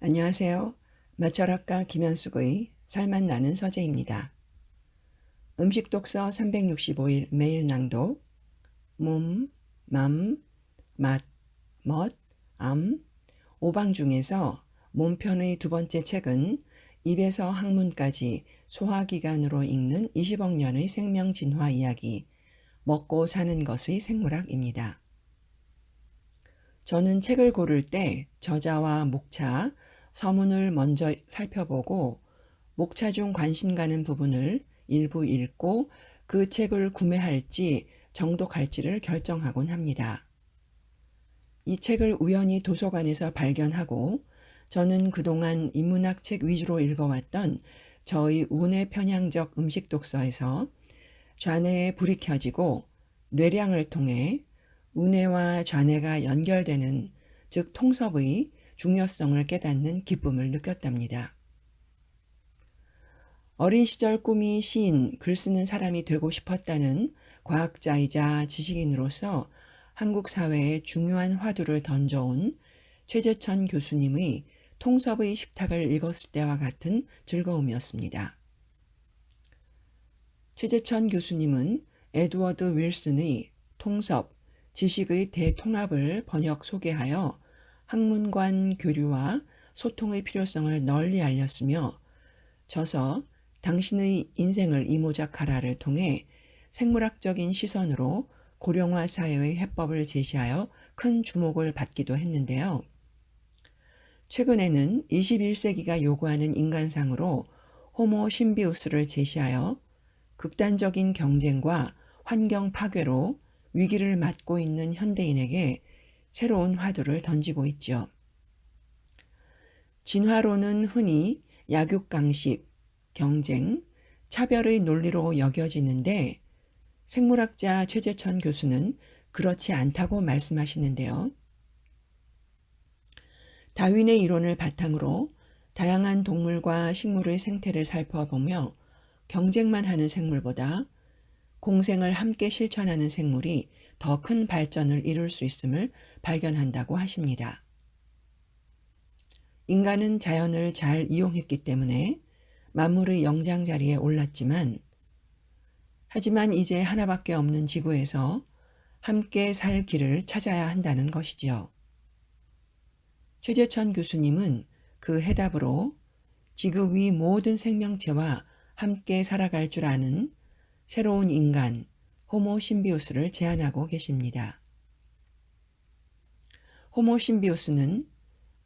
안녕하세요. 마철학과 김현숙의 살맛 나는 서재입니다. 음식 독서 365일 매일 낭독 몸, 맘, 맛, 멋, 암, 오방 중에서 몸편의 두 번째 책은 입에서 학문까지 소화기관으로 읽는 20억 년의 생명 진화 이야기 먹고 사는 것의 생물학입니다. 저는 책을 고를 때 저자와 목차, 서문을 먼저 살펴보고 목차 중 관심 가는 부분을 일부 읽고 그 책을 구매할지 정독할지를 결정하곤 합니다. 이 책을 우연히 도서관에서 발견하고 저는 그동안 인문학 책 위주로 읽어왔던 저의 운의 편향적 음식 독서에서 좌뇌에 불이 켜지고 뇌량을 통해 운해와 좌뇌가 연결되는 즉 통섭의 중요성을 깨닫는 기쁨을 느꼈답니다. 어린 시절 꿈이 시인, 글 쓰는 사람이 되고 싶었다는 과학자이자 지식인으로서 한국 사회에 중요한 화두를 던져온 최재천 교수님의 통섭의 식탁을 읽었을 때와 같은 즐거움이었습니다. 최재천 교수님은 에드워드 윌슨의 통섭, 지식의 대통합을 번역 소개하여 학문관 교류와 소통의 필요성을 널리 알렸으며 저서 당신의 인생을 이모작하라를 통해 생물학적인 시선으로 고령화 사회의 해법을 제시하여 큰 주목을 받기도 했는데요. 최근에는 21세기가 요구하는 인간상으로 호모 신비우스를 제시하여 극단적인 경쟁과 환경 파괴로 위기를 맞고 있는 현대인에게 새로운 화두를 던지고 있죠. 진화론은 흔히 약육강식, 경쟁, 차별의 논리로 여겨지는데 생물학자 최재천 교수는 그렇지 않다고 말씀하시는데요. 다윈의 이론을 바탕으로 다양한 동물과 식물의 생태를 살펴보며 경쟁만 하는 생물보다 공생을 함께 실천하는 생물이 더 큰 발전을 이룰 수 있음을 발견한다고 하십니다. 인간은 자연을 잘 이용했기 때문에 만물의 영장 자리에 올랐지만 하지만 이제 하나밖에 없는 지구에서 함께 살 길을 찾아야 한다는 것이지요. 최재천 교수님은 그 해답으로 지구 위 모든 생명체와 함께 살아갈 줄 아는 새로운 인간, 호모 신비우스를 제안하고 계십니다. 호모 신비우스는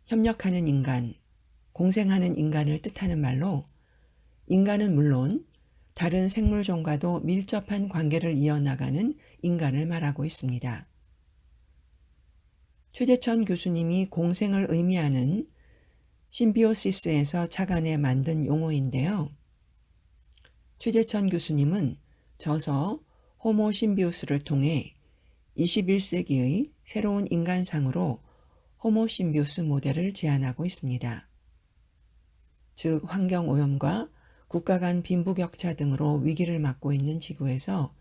협력하는 인간, 공생하는 인간을 뜻하는 말로 인간은 물론 다른 생물종과도 밀접한 관계를 이어나가는 인간을 말하고 있습니다. 최재천 교수님이 공생을 의미하는 심비오시스에서 착안해 만든 용어인데요. 최재천 교수님은 저서 호모 신비우스를 통해 21세기의 새로운 인간상으로 호모 신비우스 모델을 제안하고 있습니다. 즉 환경오염과 국가 간 빈부격차 등으로 위기를 맞고 있는 지구에서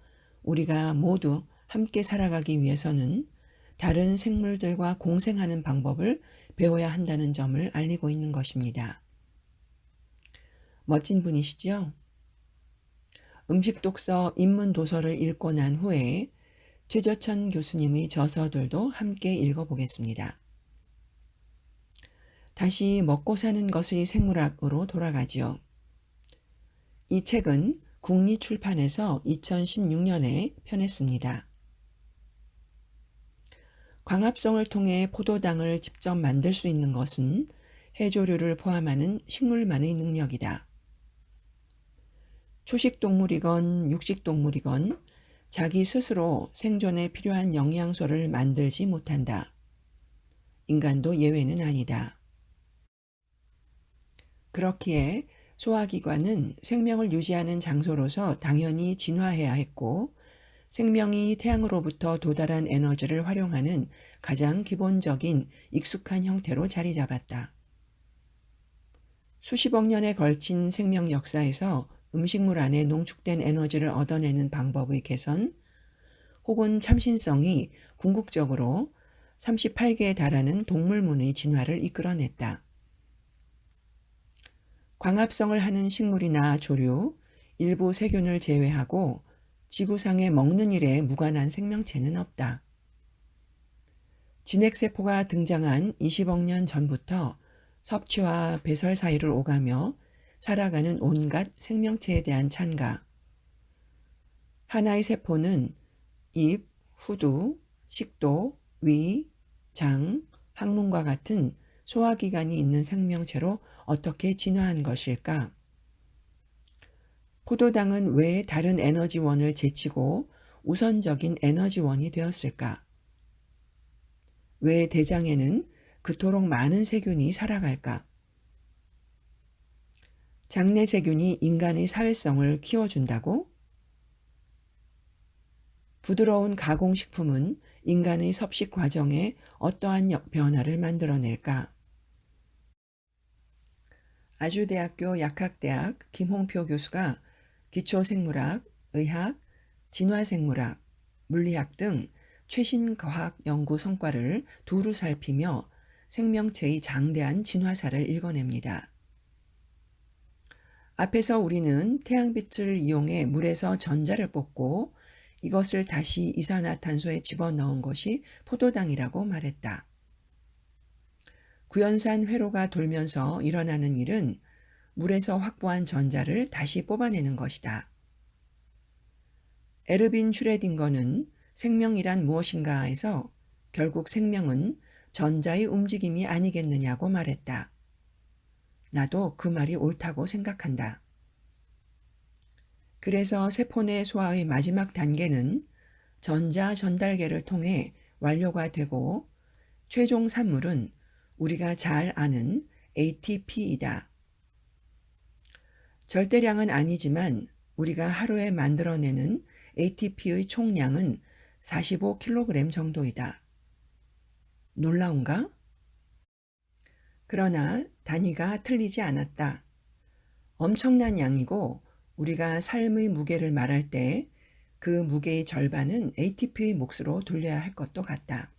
우리가 모두 함께 살아가기 위해서는 다른 생물들과 공생하는 방법을 배워야 한다는 점을 알리고 있는 것입니다. 멋진 분이시죠? 음식 독서 인문 도서를 읽고 난 후에 최재천 교수님의 저서들도 함께 읽어보겠습니다. 다시 먹고 사는 것의 생물학으로 돌아가지요. 이 책은 국리출판에서 2016년에 펴냈습니다. 광합성을 통해 포도당을 직접 만들 수 있는 것은 해조류를 포함하는 식물만의 능력이다. 초식동물이건 육식동물이건 자기 스스로 생존에 필요한 영양소를 만들지 못한다. 인간도 예외는 아니다. 그렇기에 소화기관은 생명을 유지하는 장소로서 당연히 진화해야 했고 생명이 태양으로부터 도달한 에너지를 활용하는 가장 기본적인 익숙한 형태로 자리 잡았다. 수십억 년에 걸친 생명 역사에서 음식물 안에 농축된 에너지를 얻어내는 방법의 개선 혹은 참신성이 궁극적으로 38개에 달하는 동물문의 진화를 이끌어냈다. 광합성을 하는 식물이나 조류, 일부 세균을 제외하고 지구상에 먹는 일에 무관한 생명체는 없다. 진핵세포가 등장한 20억 년 전부터 섭취와 배설 사이를 오가며 살아가는 온갖 생명체에 대한 찬가. 하나의 세포는 입, 후두, 식도, 위, 장, 항문과 같은 소화기관이 있는 생명체로 어떻게 진화한 것일까? 포도당은 왜 다른 에너지원을 제치고 우선적인 에너지원이 되었을까? 왜 대장에는 그토록 많은 세균이 살아갈까? 장내 세균이 인간의 사회성을 키워준다고? 부드러운 가공식품은 인간의 섭식 과정에 어떠한 변화를 만들어낼까? 아주대학교 약학대학 김홍표 교수가 기초생물학, 의학, 진화생물학, 물리학 등 최신 과학 연구 성과를 두루 살피며 생명체의 장대한 진화사를 읽어냅니다. 앞에서 우리는 태양빛을 이용해 물에서 전자를 뽑고 이것을 다시 이산화탄소에 집어넣은 것이 포도당이라고 말했다. 구연산 회로가 돌면서 일어나는 일은 물에서 확보한 전자를 다시 뽑아내는 것이다. 에르빈 슈레딩거는 생명이란 무엇인가에서 결국 생명은 전자의 움직임이 아니겠느냐고 말했다. 나도 그 말이 옳다고 생각한다. 그래서 세포 내 소화의 마지막 단계는 전자 전달계를 통해 완료가 되고 최종 산물은 우리가 잘 아는 ATP이다. 절대량은 아니지만 우리가 하루에 만들어내는 ATP의 총량은 45kg 정도이다. 놀라운가? 그러나 단위가 틀리지 않았다. 엄청난 양이고 우리가 삶의 무게를 말할 때 그 무게의 절반은 ATP의 몫으로 돌려야 할 것도 같다.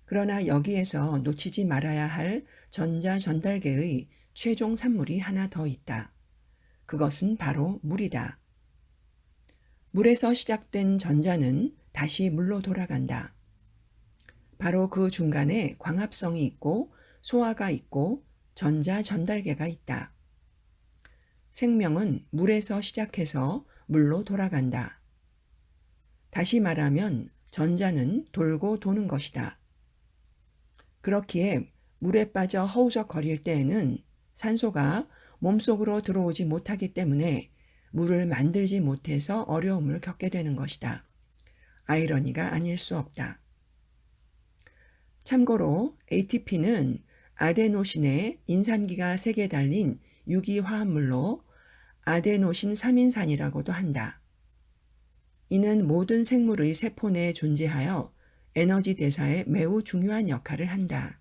그러나 여기에서 놓치지 말아야 할 전자 전달계의 최종 산물이 하나 더 있다. 그것은 바로 물이다. 물에서 시작된 전자는 다시 물로 돌아간다. 바로 그 중간에 광합성이 있고 소화가 있고 전자 전달계가 있다. 생명은 물에서 시작해서 물로 돌아간다. 다시 말하면 전자는 돌고 도는 것이다. 그렇기에 물에 빠져 허우적거릴 때에는 산소가 몸속으로 들어오지 못하기 때문에 물을 만들지 못해서 어려움을 겪게 되는 것이다. 아이러니가 아닐 수 없다. 참고로 ATP는 아데노신에 인산기가 3개 달린 유기화합물로 아데노신 3인산이라고도 한다. 이는 모든 생물의 세포 내에 존재하여 에너지 대사에 매우 중요한 역할을 한다.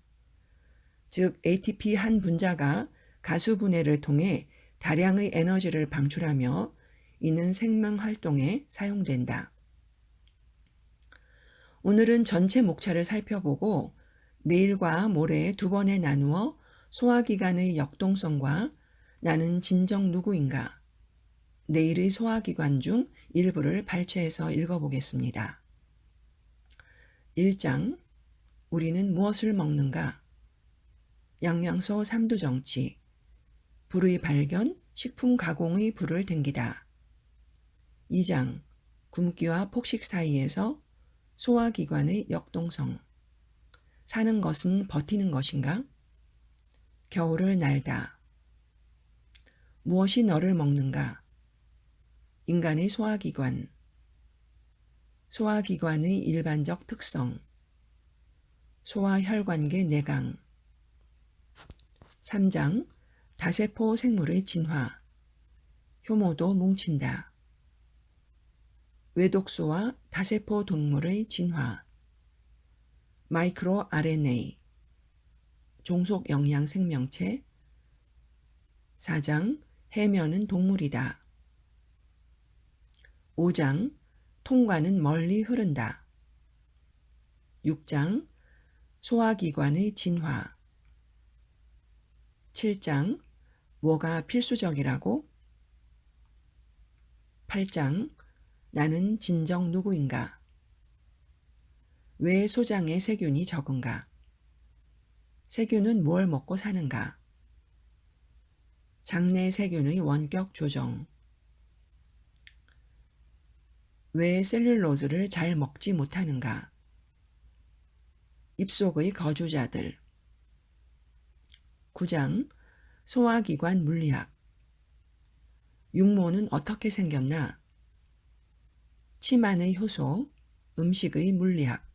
즉 ATP 한 분자가 가수분해를 통해 다량의 에너지를 방출하며 이는 생명활동에 사용된다. 오늘은 전체 목차를 살펴보고 내일과 모레 2번에 나누어 소화기관의 역동성과 나는 진정 누구인가, 내일의 소화기관 중 일부를 발췌해서 읽어보겠습니다. 1장 우리는 무엇을 먹는가? 영양소 3두 정치, 불의 발견, 식품 가공의 불을 댕기다. 2장 굶기와 폭식 사이에서 소화기관의 역동성, 사는 것은 버티는 것인가? 겨울을 날다. 무엇이 너를 먹는가? 인간의 소화기관, 소화기관의 일반적 특성, 소화혈관계 내강. 3장 다세포 생물의 진화, 효모도 뭉친다. 외독소와 다세포 동물의 진화, 마이크로 RNA, 종속 영양 생명체. 4장 해면은 동물이다. 5장 통과는 멀리 흐른다. 6장 소화기관의 진화. 7장 뭐가 필수적이라고? 8장 나는 진정 누구인가? 왜 소장에 세균이 적은가? 세균은 뭘 먹고 사는가? 장내 세균의 원격 조정. 왜 셀룰로즈를 잘 먹지 못하는가? 입속의 거주자들. 9장 소화기관 물리학. 육모는 어떻게 생겼나? 침 안의 효소, 음식의 물리학.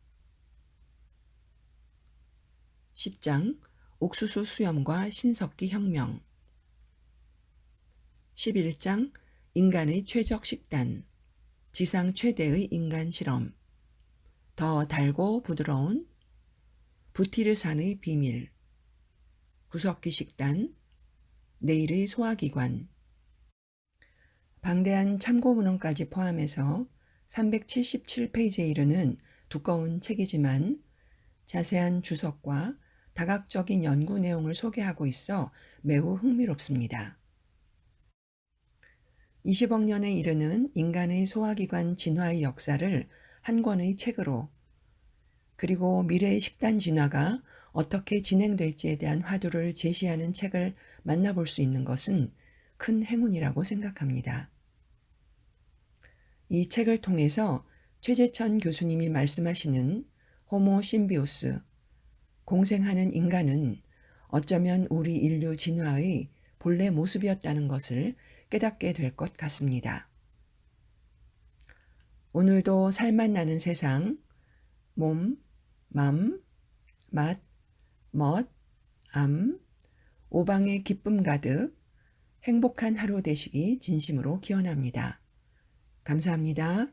10장 옥수수 수염과 신석기 혁명. 11장 인간의 최적 식단, 지상 최대의 인간 실험. 더 달고 부드러운 부티르산의 비밀. 구석기 식단, 내일의 소화기관. 방대한 참고문헌까지 포함해서 377페이지에 이르는 두꺼운 책이지만 자세한 주석과 다각적인 연구 내용을 소개하고 있어 매우 흥미롭습니다. 20억 년에 이르는 인간의 소화기관 진화의 역사를 한 권의 책으로, 그리고 미래의 식단 진화가 어떻게 진행될지에 대한 화두를 제시하는 책을 만나볼 수 있는 것은 큰 행운이라고 생각합니다. 이 책을 통해서 최재천 교수님이 말씀하시는 호모 심비오스, 공생하는 인간은 어쩌면 우리 인류 진화의 본래 모습이었다는 것을 깨닫게 될 것 같습니다. 오늘도 살맛 나는 세상, 몸, 맘, 맛, 멋, 암, 오방의 기쁨 가득 행복한 하루 되시기 진심으로 기원합니다. 감사합니다.